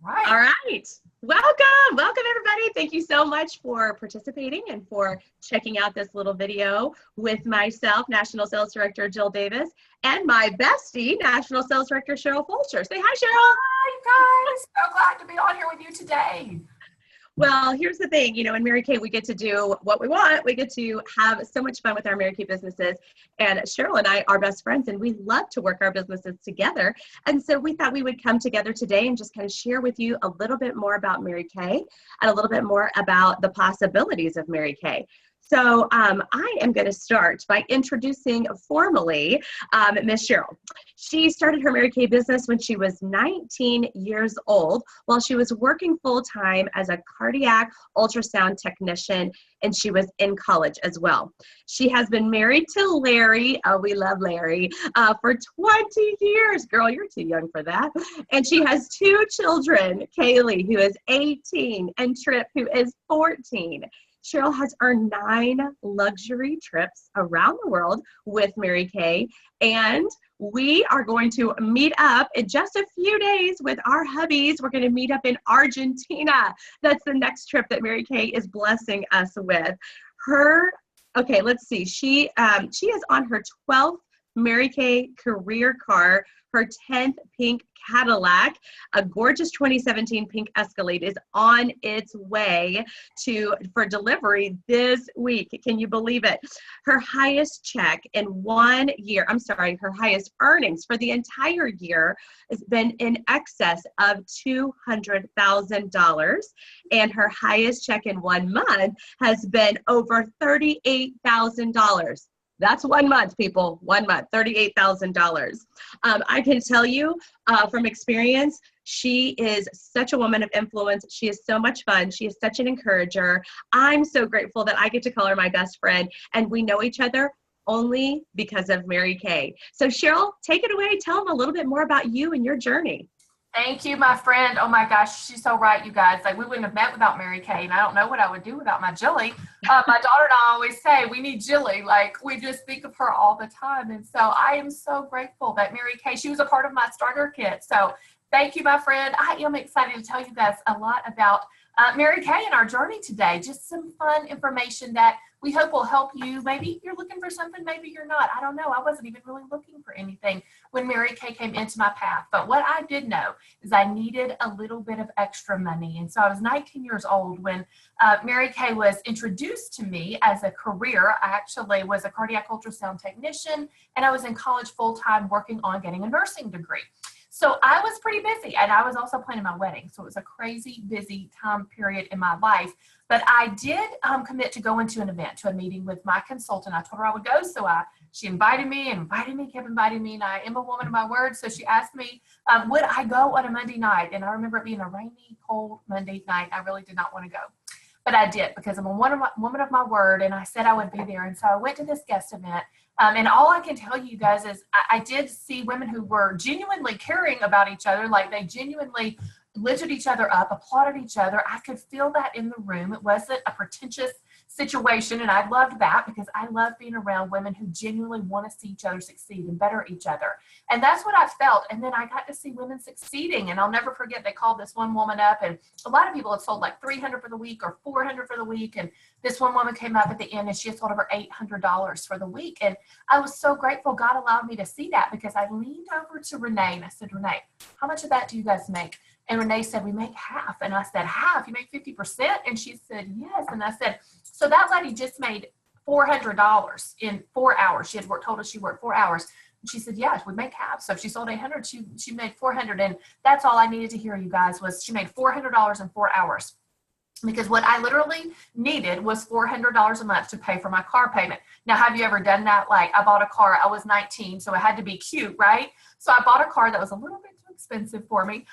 Right. All right. Welcome. Welcome, everybody. Thank you so much for participating and for checking out this little video with myself, National Sales Director Jill Davis, and my bestie, National Sales Director Cheryl Fulcher. Say hi, Cheryl. Hi, guys. So glad to be on here with you today. Well, here's the thing, in Mary Kay, we get to do what we want. We get to have so much fun with our Mary Kay businesses. And Cheryl and I are best friends, and we love to work our businesses together. And so we thought we would come together today and just kind of share with you a little bit more about Mary Kay and a little bit more about the possibilities of Mary Kay. So I am going to start by introducing formally Miss Cheryl. She started her Mary Kay business when she was 19 years old while she was working full-time as a cardiac ultrasound technician, and she was in college as well. She has been married to Larry, oh, we love Larry, for 20 years. Girl, you're too young for that. And she has 2 children, Kaylee, who is 18, and Trip, who is 14. Cheryl has earned 9 luxury trips around the world with Mary Kay, and we are going to meet up in just a few days with our hubbies. We're going to meet up in Argentina. That's the next trip that Mary Kay is blessing us with. Okay, let's see. She is on her 12th Mary Kay career car. Her 10th pink Cadillac, a gorgeous 2017 pink Escalade, is on its way for delivery this week. Can you believe it? Her highest check in 1 year, her highest earnings for the entire year has been in excess of $200,000. And her highest check in 1 month has been over $38,000. That's 1 month, people. 1 month, $38,000. I can tell you from experience, she is such a woman of influence. She is so much fun. She is such an encourager. I'm so grateful that I get to call her my best friend, and we know each other only because of Mary Kay. So Cheryl, take it away. Tell them a little bit more about you and your journey. Thank you, my friend. Oh my gosh, she's so right, you guys. Like, we wouldn't have met without Mary Kay, and I don't know what I would do without my Jilly. My daughter and I always say we need Jilly. Like, we just think of her all the time. And so I am so grateful that Mary Kay, she was a part of my starter kit. So thank you, my friend. I am excited to tell you guys a lot about Mary Kay and our journey today. Just some fun information that we hope will help you. Maybe you're looking for something, maybe you're not. I don't know. I wasn't even really looking for anything when Mary Kay came into my path. But what I did know is I needed a little bit of extra money. And so I was 19 years old when Mary Kay was introduced to me as a career. I actually was a cardiac ultrasound technician, and I was in college full-time working on getting a nursing degree. So I was pretty busy, and I was also planning my wedding. So it was a crazy busy time period in my life. But I did commit to go into an event, to a meeting with my consultant. I told her I would go. So she invited me, kept inviting me. And I am a woman of my word. So she asked me, would I go on a Monday night? And I remember it being a rainy, cold Monday night. I really did not want to go. But I did, because I'm a woman of my word, and I said I would be there. And so I went to this guest event. And all I can tell you guys is I did see women who were genuinely caring about each other. Like, they genuinely lifted each other up, applauded each other. I could feel that in the room. It wasn't a pretentious situation, and I loved that, because I love being around women who genuinely want to see each other succeed and better each other. And that's what I felt. And then I got to see women succeeding, and I'll never forget, they called this one woman up, and a lot of people had sold like $300 for the week or $400 for the week, and this one woman came up at the end and she had sold over $800 for the week. And I was so grateful God allowed me to see that, because I leaned over to Renee and I said, Renee, how much of that do you guys make? And Renee said, we make half. And I said, half? You make 50%? And she said, yes. And I said, so that lady just made $400 in 4 hours. She had told us she worked 4 hours. And she said, yes, we make half. So if she sold 800, she made 400. And that's all I needed to hear, you guys, was she made $400 in 4 hours. Because what I literally needed was $400 a month to pay for my car payment. Now, have you ever done that? Like, I bought a car, I was 19, so it had to be cute, right? So I bought a car that was a little bit too expensive for me,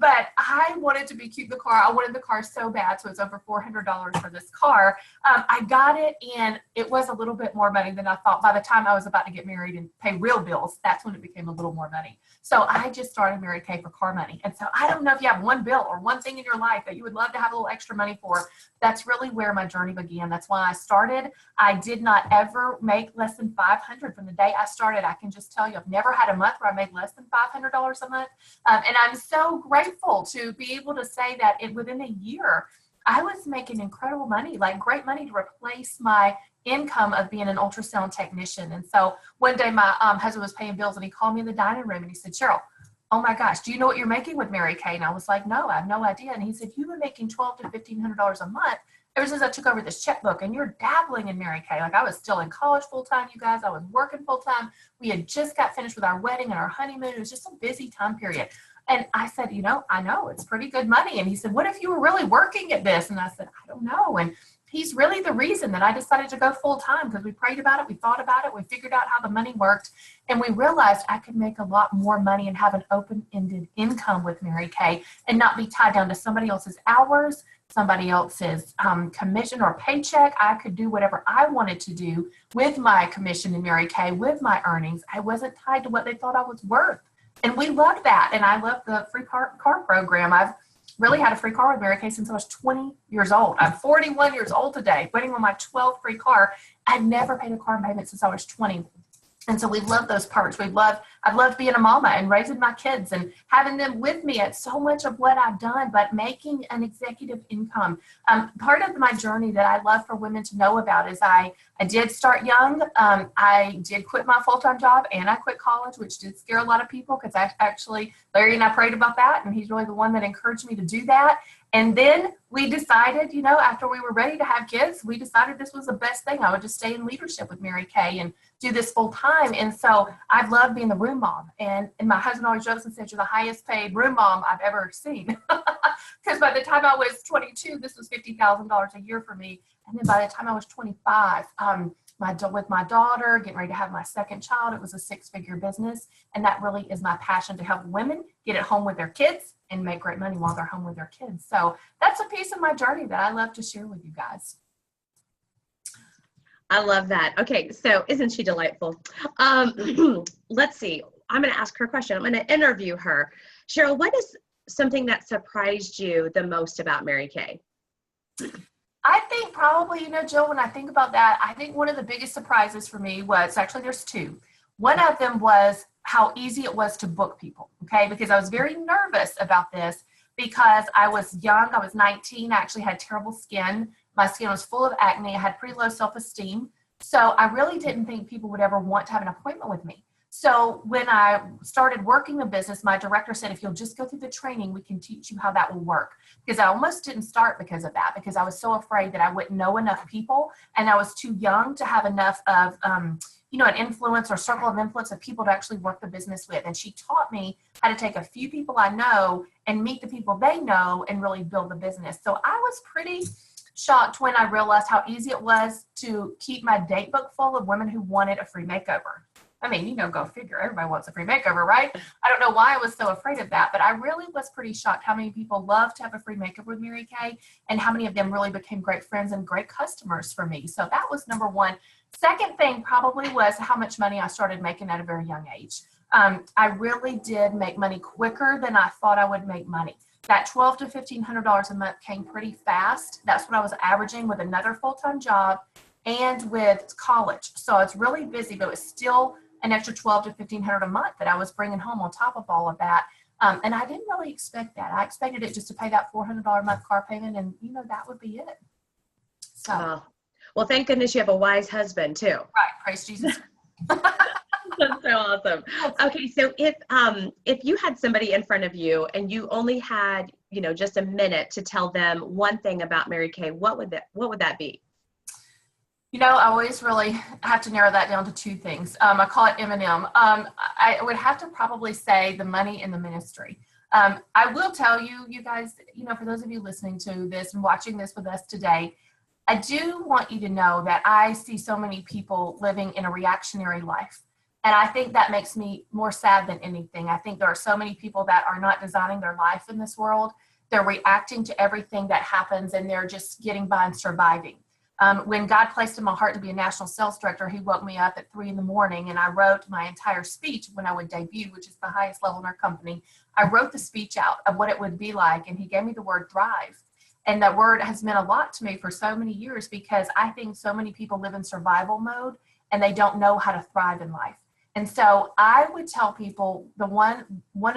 but I wanted to be cute in the car. I wanted the car so bad, so it's over $400 for this car. I got it, and it was a little bit more money than I thought. By the time I was about to get married and pay real bills, that's when it became a little more money. So I just started Mary Kay for car money. And so I don't know if you have one bill or one thing in your life that you would love to have a little extra money for. That's really where my journey began. That's why I started. I did not ever make less than $500 from the day I started. I can just tell you, I've never had a month where I made less than $500 a month. And I'm so grateful to be able to say that within a year, I was making incredible money, like great money to replace my income of being an ultrasound technician. And so one day my husband was paying bills and he called me in the dining room and he said, Cheryl, oh my gosh, do you know what you're making with Mary Kay? And I was like, no, I have no idea. And he said, you've been making $1,200 to $1,500 a month ever since I took over this checkbook, and you're dabbling in Mary Kay. Like I was still in college full time, you guys. I was working full time. We had just got finished with our wedding and our honeymoon. It was just a busy time period. And I said, I know it's pretty good money. And he said, what if you were really working at this? And I said, I don't know. And he's really the reason that I decided to go full time, because we prayed about it, we thought about it, we figured out how the money worked, and we realized I could make a lot more money and have an open-ended income with Mary Kay and not be tied down to somebody else's hours, somebody else's commission or paycheck. I could do whatever I wanted to do with my commission in Mary Kay, with my earnings. I wasn't tied to what they thought I was worth. And we loved that. And I loved the free car program. I've really had a free car with Mary Kay since I was 20 years old. I'm 41 years old today, waiting on my 12th free car. I'd never paid a car payment since I was 20. And so we love those perks. I've loved being a mama and raising my kids and having them with me at so much of what I've done, but making an executive income. Part of my journey that I love for women to know about is I did start young. I did quit my full-time job and I quit college, which did scare a lot of people, because Larry and I prayed about that, and he's really the one that encouraged me to do that. And then we decided, after we were ready to have kids, we decided this was the best thing. I would just stay in leadership with Mary Kay and do this full time. And so I've loved being the room mom. And my husband always jokes and says, you're the highest paid room mom I've ever seen. Because by the time I was 22, this was $50,000 a year for me. And then by the time I was 25, with my daughter, getting ready to have my second child, it was a 6-figure business. And that really is my passion, to help women get at home with their kids and make great money while they're home with their kids. So that's a piece of my journey that I love to share with you guys. I love that. Okay, so isn't she delightful? Let's see. I'm going to ask her a question. I'm going to interview her. Cheryl, what is something that surprised you the most about Mary Kay? I think probably, Jill, when I think about that, I think one of the biggest surprises for me was, actually there's two. One of them was how easy it was to book people, okay? Because I was very nervous about this, because I was young. I was 19. I actually had terrible skin. My skin was full of acne. I had pretty low self-esteem. So I really didn't think people would ever want to have an appointment with me. So when I started working the business, my director said, if you'll just go through the training, we can teach you how that will work. Because I almost didn't start because of that, because I was so afraid that I wouldn't know enough people, and I was too young to have enough of, an influence or circle of influence of people to actually work the business with. And she taught me how to take a few people I know and meet the people they know and really build the business. So I was pretty shocked when I realized how easy it was to keep my date book full of women who wanted a free makeover. I mean, go figure. Everybody wants a free makeover, right? I don't know why I was so afraid of that, but I really was pretty shocked how many people love to have a free makeover with Mary Kay, and how many of them really became great friends and great customers for me. So that was number one. Second thing probably was how much money I started making at a very young age. I really did make money quicker than I thought I would make money. That $1,200 to $1,500 a month came pretty fast. That's what I was averaging with another full-time job and with college. So it's really busy, but it was still an extra $1,200 to $1,500 a month that I was bringing home on top of all of that. And I didn't really expect that. I expected it just to pay that $400 a month car payment, and that would be it. So, well, thank goodness you have a wise husband too. Right, praise Jesus. That's so awesome. Okay, so if you had somebody in front of you and you only had just a minute to tell them one thing about Mary Kay, what would that be? I always really have to narrow that down to two things. I call it M&M. I would have to probably say the money in the ministry. I will tell you, you guys, for those of you listening to this and watching this with us today, I do want you to know that I see so many people living in a reactionary life. And I think that makes me more sad than anything. I think there are so many people that are not designing their life in this world. They're reacting to everything that happens, and they're just getting by and surviving. When God placed in my heart to be a national sales director, he woke me up at 3 a.m. and I wrote my entire speech when I would debut, which is the highest level in our company. I wrote the speech out of what it would be like, and he gave me the word thrive. And that word has meant a lot to me for so many years, because I think so many people live in survival mode and they don't know how to thrive in life. And so I would tell people one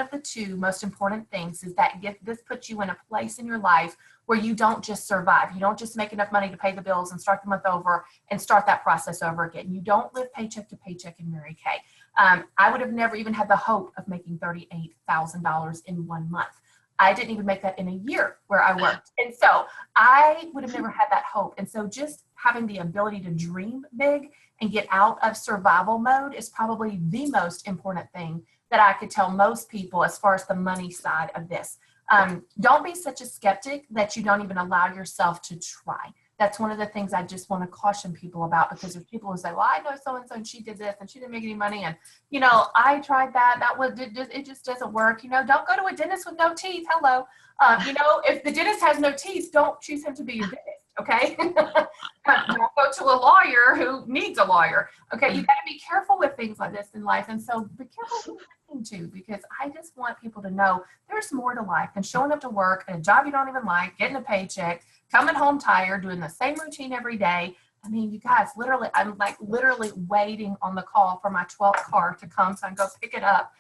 of the two most important things is that this puts you in a place in your life where you don't just survive. You don't just make enough money to pay the bills and start the month over and start that process over again. You don't live paycheck to paycheck in Mary Kay. I would have never even had the hope of making $38,000 in 1 month. I didn't even make that in a year where I worked. And so I would have never had that hope. And so just having the ability to dream big and get out of survival mode is probably the most important thing that I could tell most people as far as the money side of this. Don't be such a skeptic that you don't even allow yourself to try. That's one of the things I just want to caution people about, because there's people who say, well, I know so-and-so and she did this and she didn't make any money. And, I tried that. It just doesn't work. Don't go to a dentist with no teeth. Hello. If the dentist has no teeth, don't choose him to be your dentist. Okay. Don't go to a lawyer who needs a lawyer. Okay. You got to be careful with things like this in life. And so be careful who you're listening to, because I just want people to know there's more to life than showing up to work at a job you don't even like, getting a paycheck, coming home tired, doing the same routine every day. I mean, you guys, I'm literally waiting on the call for my 12th car to come so I can go pick it up.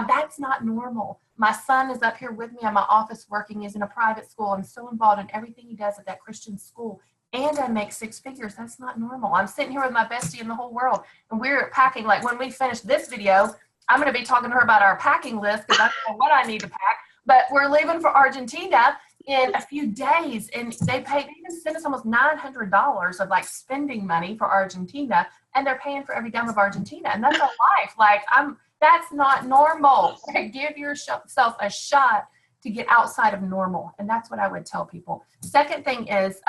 That's not normal. My son is up here with me in my office working. He's in a private school. I'm so involved in everything he does at that Christian school. And I make 6 figures. That's not normal. I'm sitting here with my bestie in the whole world. And we're packing. Like when we finish this video, I'm going to be talking to her about our packing list because I don't know what I need to pack. But we're leaving for Argentina in a few days, and they even send us almost $900 of spending money for Argentina, and they're paying for every dime of Argentina, and that's a life. That's not normal. Give yourself a shot to get outside of normal, and that's what I would tell people. Second thing is,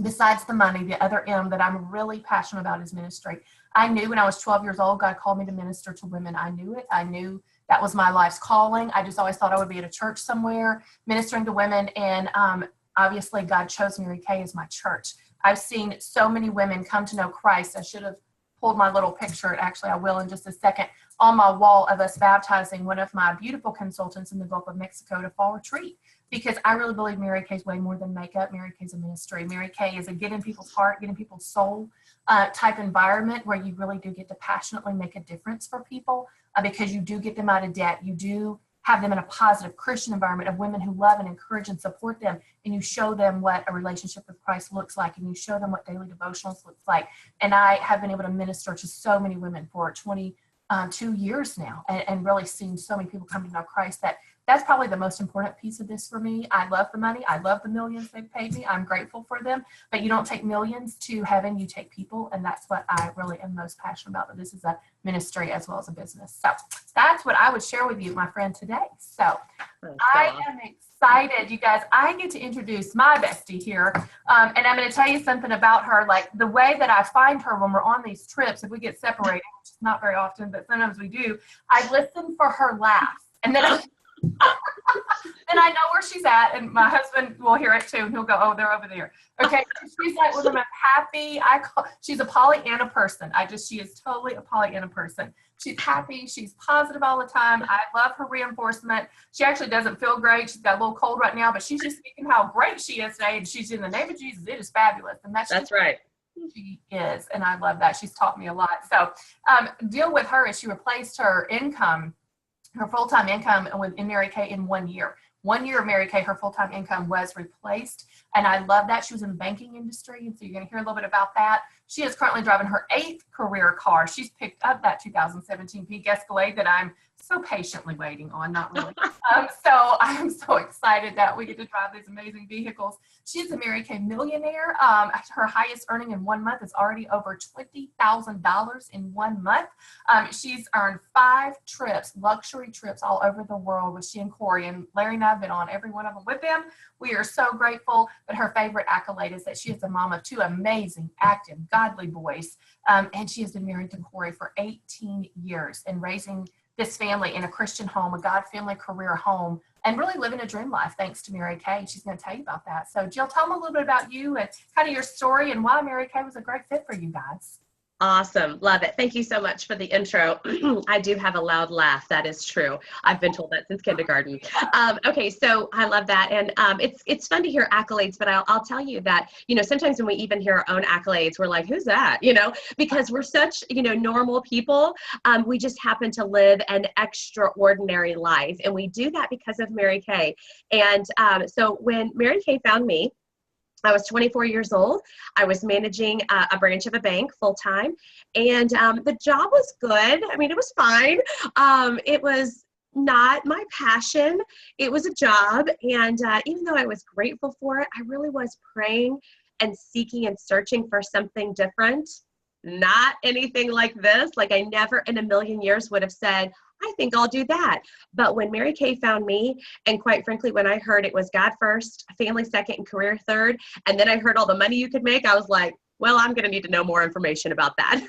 besides the money, the other M that I'm really passionate about is ministry. I knew when I was 12 years old, God called me to minister to women. I knew it. I knew that was my life's calling. I just always thought I would be at a church somewhere ministering to women. And obviously God chose Mary Kay as my church. I've seen so many women come to know Christ. I should have pulled my little picture. Actually, I will in just a second, on my wall of us baptizing one of my beautiful consultants in the Gulf of Mexico to fall retreat. Because I really believe Mary Kay is way more than makeup. Mary Kay is a ministry. Mary Kay is a get in people's heart, get in people's soul type environment where you really do get to passionately make a difference for people because you do get them out of debt. You do have them in a positive Christian environment of women who love and encourage and support them. And you show them what a relationship with Christ looks like. And you show them what daily devotionals looks like. And I have been able to minister to so many women for 22 years now and really seen so many people come to know Christ that's probably the most important piece of this for me. I love the money. I love the millions they've paid me. I'm grateful for them. But you don't take millions to heaven. You take people. And that's what I really am most passionate about. That this is a ministry as well as a business. So that's what I would share with you, my friend, today. So I am excited, you guys. I get to introduce my bestie here. And I'm going to tell you something about her. Like the way that I find her when we're on these trips, if we get separated, which is not very often, but sometimes we do, I listen for her laughs. And then and I know where she's at, and my husband will hear it too, and he'll go, oh, they're over there. Okay, she's like one of my happy, she's a Pollyanna person. She is totally a Pollyanna person. She's happy, she's positive all the time. I love her reinforcement. She actually doesn't feel great. She's got a little cold right now, but she's just speaking how great she is today, and she's in the name of Jesus, it is fabulous. And that's right. She is, and I love that. She's taught me a lot. So deal with her is she replaced her income, her full-time income in Mary Kay in 1 year. 1 year of Mary Kay, her full-time income was replaced. And I love that. She was in the banking industry. And so you're going to hear a little bit about that. She is currently driving her 8th career car. She's picked up that 2017 Peak Escalade that I'm so patiently waiting on, not really. So I'm so excited that we get to drive these amazing vehicles. She's a Mary Kay millionaire. Her highest earning in 1 month is already over $20,000 in 1 month. She's earned 5 trips, luxury trips all over the world with she and Corey. And Larry and I have been on every one of them with them. We are so grateful. But her favorite accolade is that she is the mom of 2 amazing, active, godly boys. And she has been married to Corey for 18 years and raising this family in a Christian home, a God family career home, and really living a dream life thanks to Mary Kay. She's going to tell you about that. So Jill, tell them a little bit about you and kind of your story and why Mary Kay was a great fit for you guys. Awesome. Love it. Thank you so much for the intro. I do have a loud laugh. That is true. I've been told that since kindergarten. Okay, so I love that. And it's fun to hear accolades, but I'll tell you that, sometimes when we even hear our own accolades, we're like, who's that? Because we're such, normal people. We just happen to live an extraordinary life. And we do that because of Mary Kay. And so when Mary Kay found me, I was 24 years old. I was managing a branch of a bank full time, and the job was good. I mean, it was fine. It was not my passion. It was a job, and even though I was grateful for it, I really was praying and seeking and searching for something different. Not anything like this. Like, I never in a million years would have said, I think I'll do that. But when Mary Kay found me, and quite frankly, when I heard it was God first, family second, and career third, and then I heard all the money you could make, I was like, well, I'm going to need to know more information about that.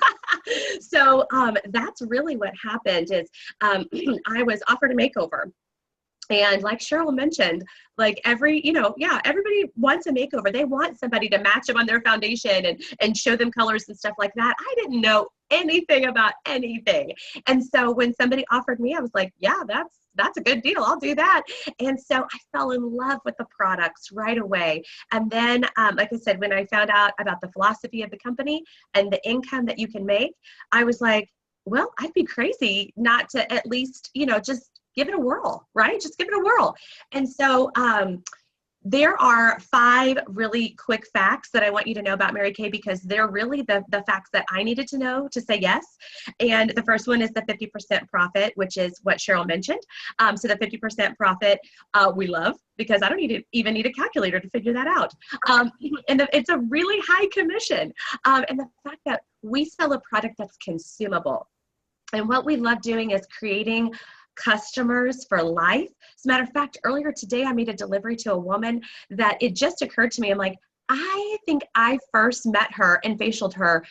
So that's really what happened is I was offered a makeover. And like Cheryl mentioned, like everybody wants a makeover. They want somebody to match them on their foundation and show them colors and stuff like that. I didn't know anything about anything. And so when somebody offered me, I was like, yeah, that's a good deal. I'll do that. And so I fell in love with the products right away. And then, like I said, when I found out about the philosophy of the company and the income that you can make, I was like, well, I'd be crazy not to at least, just give it a whirl, right? Just give it a whirl. And so there are 5 really quick facts that I want you to know about Mary Kay, because they're really the facts that I needed to know to say yes. And the first one is the 50% profit, which is what Cheryl mentioned. So the 50% profit we love, because I don't even need a calculator to figure that out. And it's a really high commission. And the fact that we sell a product that's consumable. And what we love doing is creating customers for life. As a matter of fact, earlier today, I made a delivery to a woman that it just occurred to me. I'm like, I think I first met her and facialed her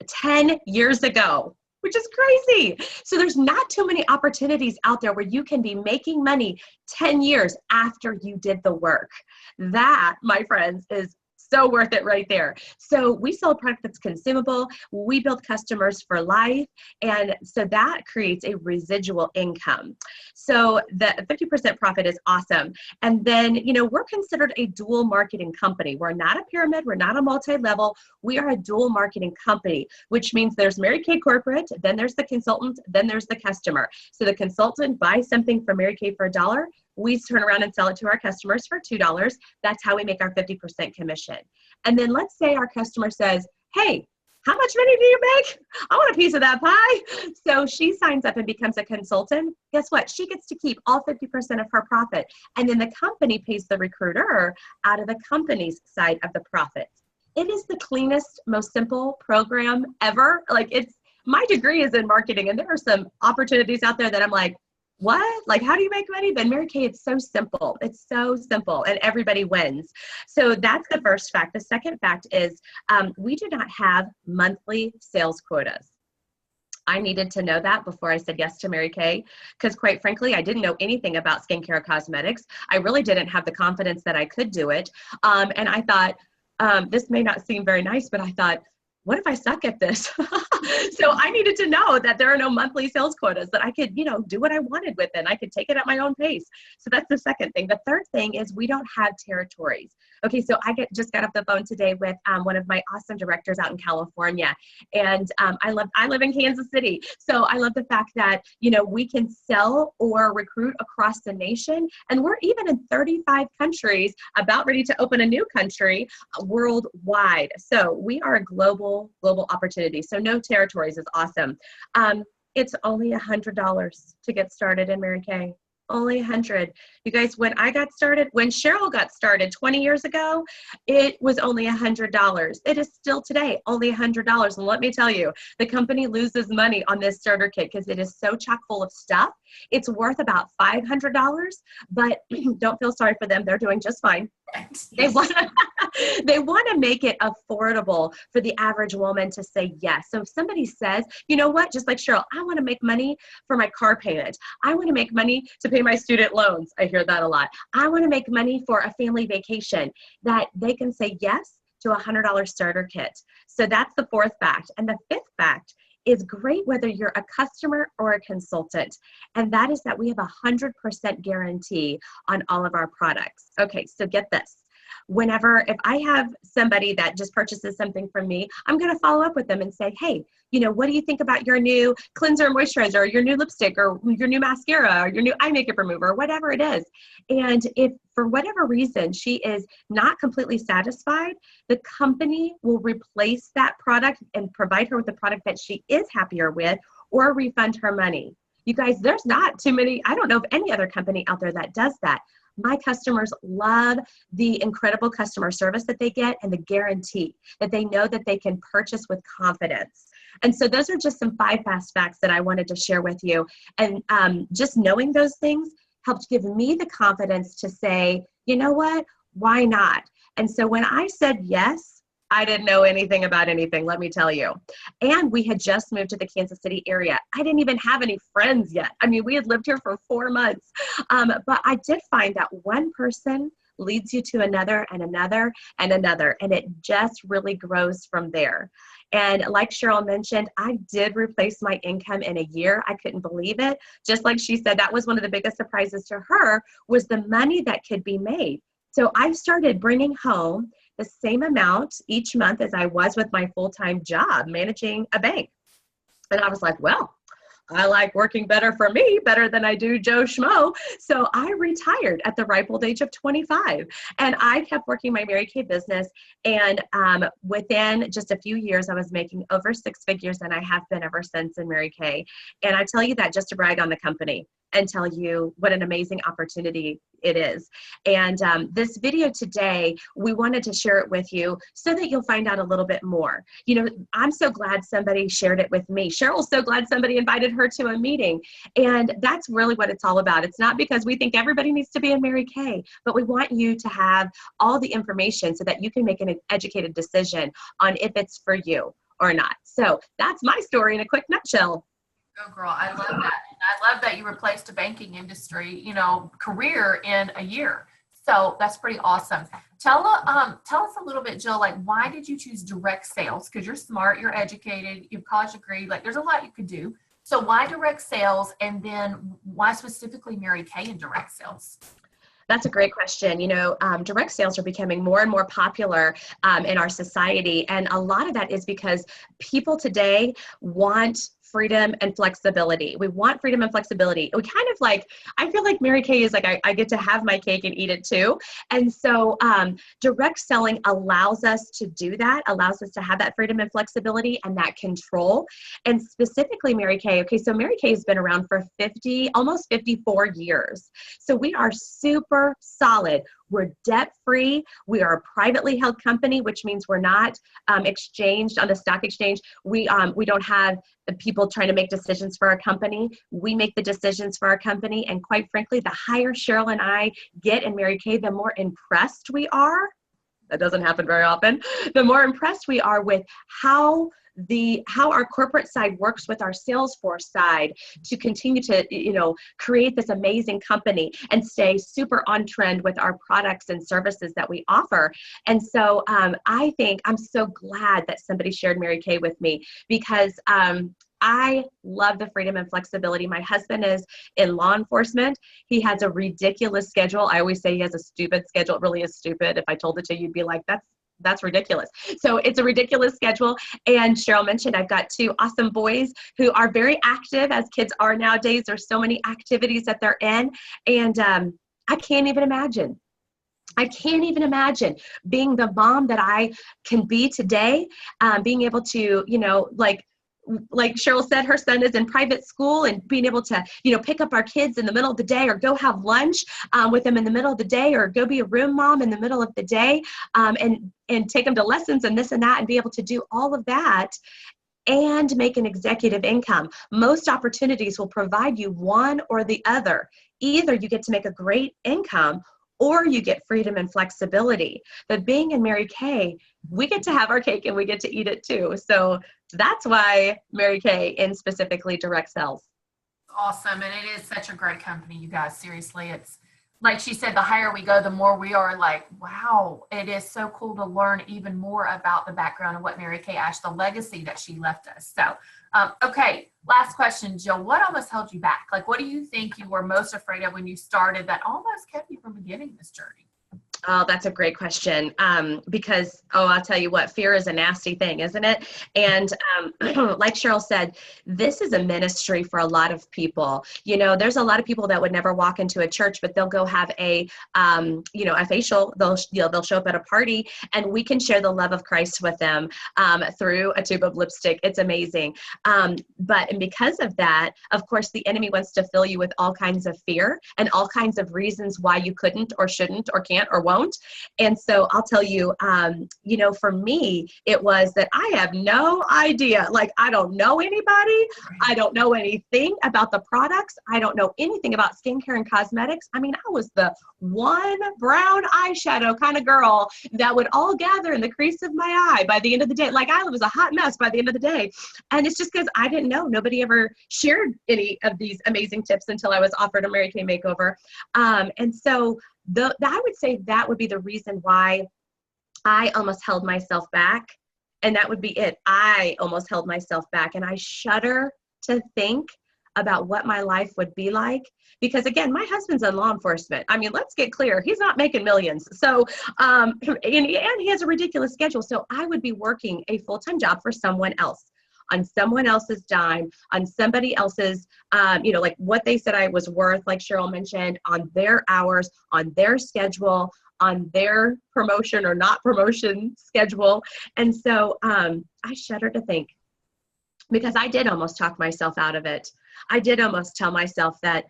10 years ago, which is crazy. So there's not too many opportunities out there where you can be making money 10 years after you did the work. That, my friends, is so worth it right there. So we sell a product that's consumable. We build customers for life. And so that creates a residual income. So the 50% profit is awesome. And then, we're considered a dual marketing company. We're not a pyramid. We're not a multi-level. We are a dual marketing company, which means there's Mary Kay corporate, then there's the consultant, then there's the customer. So the consultant buys something from Mary Kay for $1. We turn around and sell it to our customers for $2. That's how we make our 50% commission. And then let's say our customer says, hey, how much money do you make? I want a piece of that pie. So she signs up and becomes a consultant. Guess what? She gets to keep all 50% of her profit. And then the company pays the recruiter out of the company's side of the profits. It is the cleanest, most simple program ever. My degree is in marketing, and there are some opportunities out there that I'm like, what? Like, how do you make money? But Mary Kay, it's so simple. It's so simple, and everybody wins. So that's the first fact. The second fact is we do not have monthly sales quotas. I needed to know that before I said yes to Mary Kay, because quite frankly, I didn't know anything about skincare cosmetics. I really didn't have the confidence that I could do it. And I thought, this may not seem very nice, but I thought, what if I suck at this? So I needed to know that there are no monthly sales quotas, that I could, do what I wanted with it. And I could take it at my own pace. So that's the second thing. The third thing is we don't have territories. Okay, so I just got off the phone today with one of my awesome directors out in California. And I live in Kansas City. So I love the fact that, we can sell or recruit across the nation. And we're even in 35 countries, about ready to open a new country worldwide. So we are a global opportunity. So no territories is awesome. It's only $100 to get started in Mary Kay. Only 100. You guys, when Cheryl got started 20 years ago, it was only $100. It is still today only $100. And let me tell you, the company loses money on this starter kit because it is so chock full of stuff. It's worth about $500, but don't feel sorry for them. They're doing just fine. They want to make it affordable for the average woman to say yes. So if somebody says, you know what, just like Cheryl, I want to make money for my car payment. I want to make money to pay my student loans. I hear that a lot. I want to make money for a family vacation, that they can say yes to a $100 starter kit. So that's the fourth fact. And the fifth fact is great whether you're a customer or a consultant. And that is that we have a 100% guarantee on all of our products. Okay, so get this. If I have somebody that just purchases something from me, I'm going to follow up with them and say, hey, what do you think about your new cleanser and moisturizer, or your new lipstick, or your new mascara, or your new eye makeup remover, whatever it is. And if for whatever reason she is not completely satisfied, the company will replace that product and provide her with the product that she is happier with, or refund her money. You guys, there's not too many, I don't know of any other company out there that does that. My customers love the incredible customer service that they get and the guarantee that they know that they can purchase with confidence. And so those are just some 5 fast facts that I wanted to share with you. And just knowing those things helped give me the confidence to say, you know what, why not? And so when I said yes, I didn't know anything about anything, let me tell you. And we had just moved to the Kansas City area. I didn't even have any friends yet. I mean, we had lived here for 4 months. But I did find that one person leads you to another and another and another. And it just really grows from there. And like Cheryl mentioned, I did replace my income in a year. I couldn't believe it. Just like she said, that was one of the biggest surprises to her, was the money that could be made. So I started bringing home the same amount each month as I was with my full-time job managing a bank. And I was like, well, I like working better for me, better than I do Joe Schmo. So I retired at the ripe old age of 25. And I kept working my Mary Kay business. And within just a few years, I was making over 6 figures, and I have been ever since in Mary Kay. And I tell you that just to brag on the company and tell you what an amazing opportunity it is. And this video today, we wanted to share it with you so that you'll find out a little bit more. I'm so glad somebody shared it with me. Cheryl's so glad somebody invited her to a meeting. And that's really what it's all about. It's not because we think everybody needs to be in Mary Kay, but we want you to have all the information so that you can make an educated decision on if it's for you or not. So that's my story in a quick nutshell. Go girl, I love that. And I love that you replaced a banking industry, career in a year. So that's pretty awesome. Tell us a little bit, Jill, why did you choose direct sales? Because you're smart, you're educated, you have a college degree, there's a lot you could do. So why direct sales, and then why specifically Mary Kay in direct sales? That's a great question. Direct sales are becoming more and more popular in our society. And a lot of that is because people today want freedom and flexibility. We want freedom and flexibility. We kind of I feel like Mary Kay is I get to have my cake and eat it too. And so direct selling allows us to do that, allows us to have that freedom and flexibility and that control. And specifically Mary Kay. Okay, so Mary Kay has been around for almost 54 years. So we are super solid. We're debt-free. We are a privately held company, which means we're not exchanged on the stock exchange. We don't have people trying to make decisions for our company. We make the decisions for our company. And quite frankly, the higher Cheryl and I get in Mary Kay, the more impressed we are. That doesn't happen very often. The more impressed we are with how our corporate side works with our Salesforce side to continue to, create this amazing company and stay super on trend with our products and services that we offer. And so I think I'm so glad that somebody shared Mary Kay with me, because I love the freedom and flexibility. My husband is in law enforcement. He has a ridiculous schedule. I always say he has a stupid schedule. It really is stupid. If I told it to you, you'd be like, that's ridiculous. So it's a ridiculous schedule. And Cheryl mentioned I've got 2 awesome boys who are very active, as kids are nowadays. There's so many activities that they're in. And I can't even imagine being the mom that I can be today, being able to, like Cheryl said, her son is in private school, and being able to, pick up our kids in the middle of the day, or go have lunch with them in the middle of the day, or go be a room mom in the middle of the day, and take them to lessons and this and that, and be able to do all of that and make an executive income. Most opportunities will provide you one or the other. Either you get to make a great income, or you get freedom and flexibility. But being in Mary Kay, we get to have our cake and we get to eat it too. So that's why Mary Kay in specifically direct sales. Awesome. And it is such a great company, you guys. Seriously, like she said, the higher we go, the more we are like, wow, it is so cool to learn even more about the background of what Mary Kay Ash, the legacy that she left us. So, okay, last question, Jill. What almost held you back? Like, what do you think you were most afraid of when you started that almost kept you from beginning this journey? Oh, that's a great question. Because, I'll tell you what, fear is a nasty thing, isn't it? And like Cheryl said, this is a ministry for a lot of people. You know, there's a lot of people that would never walk into a church, but they'll go have a facial. They'll show up at a party, and we can share the love of Christ with them through a tube of lipstick. It's amazing. And because of that, of course, the enemy wants to fill you with all kinds of fear and all kinds of reasons why you couldn't or shouldn't or can't or won't. And so I'll tell you, for me, it was that I have no idea. Like, I don't know anybody. I don't know anything about the products. I don't know anything about skincare and cosmetics. I mean, I was the one brown eyeshadow kind of girl that would all gather in the crease of my eye by the end of the day. Like, I was a hot mess by the end of the day. And it's just because I didn't know. Nobody ever shared any of these amazing tips until I was offered a Mary Kay makeover. And so I would say that would be the reason why I almost held myself back. And that would be it. I almost held myself back. And I shudder to think about what my life would be like. Because again, my husband's in law enforcement. I mean, let's get clear. He's not making millions. So, and he has a ridiculous schedule. So I would be working a full-time job for someone else, on someone else's dime, on somebody else's, like what they said I was worth, like Cheryl mentioned, on their hours, on their schedule, on their promotion or not promotion schedule. And so I shudder to think, because I did almost talk myself out of it. I did almost tell myself that,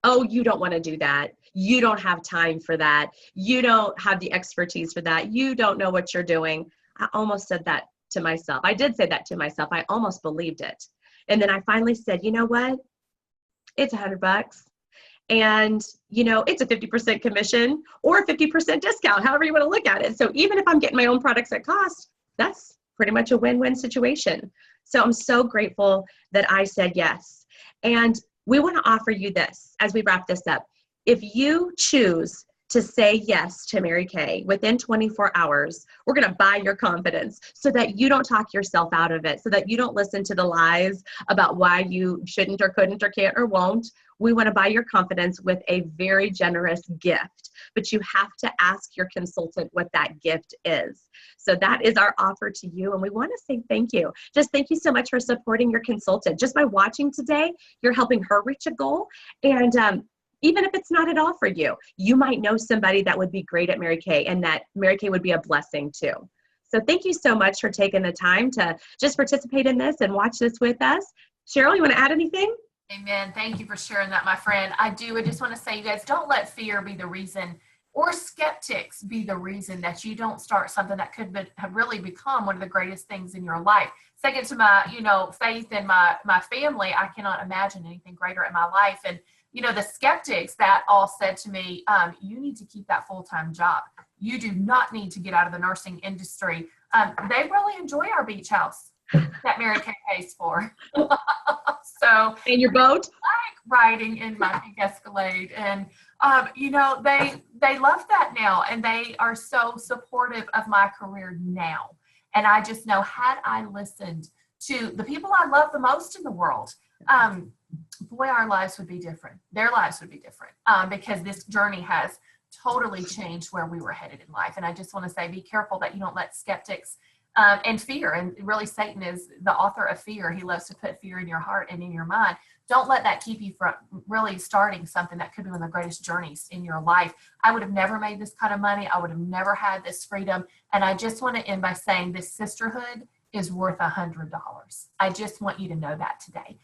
oh, you don't want to do that. You don't have time for that. You don't have the expertise for that. You don't know what you're doing. I almost said that to myself. I did say that to myself. I almost believed it. And then I finally said, you know what? It's $100. And, it's a 50% commission or a 50% discount, however you want to look at it. So even if I'm getting my own products at cost, that's pretty much a win-win situation. So I'm so grateful that I said yes. And we want to offer you this as we wrap this up. If you choose to say yes to Mary Kay within 24 hours, we're going to buy your confidence so that you don't talk yourself out of it, so that you don't listen to the lies about why you shouldn't or couldn't or can't or won't. We want to buy your confidence with a very generous gift, but you have to ask your consultant what that gift is. So that is our offer to you. And we want to say thank you. Just thank you so much for supporting your consultant. Just by watching today, you're helping her reach a goal. And even if it's not at all for you, you might know somebody that would be great at Mary Kay, and that Mary Kay would be a blessing too. So thank you so much for taking the time to just participate in this and watch this with us. Cheryl, you want to add anything? Amen. Thank you for sharing that, my friend. I just want to say, you guys, don't let fear be the reason, or skeptics be the reason that you don't start something that could have really become one of the greatest things in your life. Second to my, faith in my family, I cannot imagine anything greater in my life. And the skeptics that all said to me, you need to keep that full-time job. You do not need to get out of the nursing industry. They really enjoy our beach house that Mary Kay pays for. So, in your boat? I like riding in my pink Escalade. And, they love that now. And they are so supportive of my career now. And I just know, had I listened to the people I love the most in the world, boy, our lives would be different. Their lives would be different, because this journey has totally changed where we were headed in life. And I just want to say, be careful that you don't let skeptics and fear, and really Satan is the author of fear. He loves to put fear in your heart and in your mind. Don't let that keep you from really starting something that could be one of the greatest journeys in your life. I would have never made this kind of money. I would have never had this freedom. And I just want to end by saying this sisterhood is worth $100. I just want you to know that today.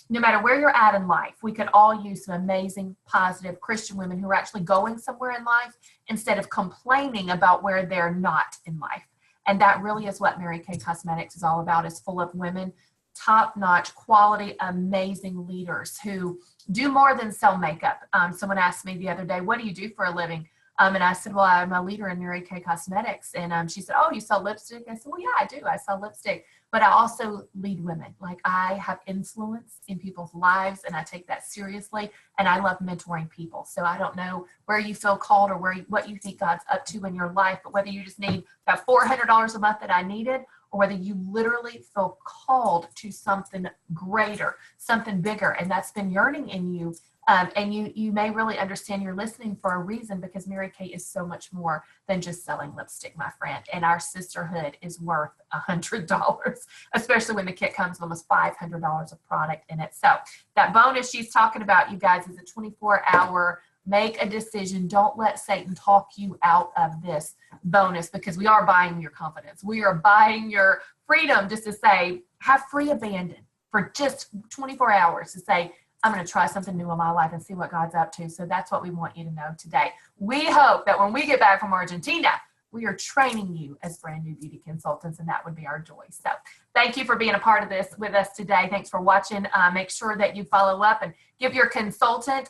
No matter where you're at in life, we could all use some amazing, positive Christian women who are actually going somewhere in life instead of complaining about where they're not in life. And that really is what Mary Kay Cosmetics is all about, is full of women, top-notch, quality, amazing leaders who do more than sell makeup. Someone asked me the other day, what do you do for a living? And I said, well, I'm a leader in Mary Kay Cosmetics. And she said, oh, you sell lipstick? I said, well, yeah, I do. I sell lipstick. But I also lead women. Like, I have influence in people's lives, and I take that seriously. And I love mentoring people. So I don't know where you feel called or what you think God's up to in your life, but whether you just need that $400 a month that I needed, or whether you literally feel called to something greater, something bigger, and that's been yearning in you. And you may really understand you're listening for a reason, because Mary Kay is so much more than just selling lipstick, my friend. And our sisterhood is worth $100, especially when the kit comes with almost $500 of product in it. So that bonus she's talking about, you guys, is a 24-hour make a decision. Don't let Satan talk you out of this bonus, because we are buying your confidence. We are buying your freedom, just to say, have free abandon for just 24 hours to say, I'm going to try something new in my life and see what God's up to. So that's what we want you to know today. We hope that when we get back from Argentina, we are training you as brand new beauty consultants, and that would be our joy. So thank you for being a part of this with us today. Thanks for watching. Make sure that you follow up and give your consultant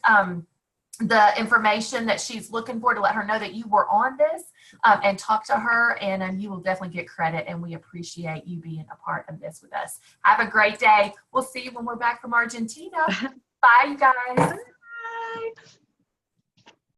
the information that she's looking for, to let her know that you were on this, and talk to her, and you will definitely get credit, and we appreciate you being a part of this with us. Have a great day. We'll see you when we're back from Argentina. Bye, you guys. Bye.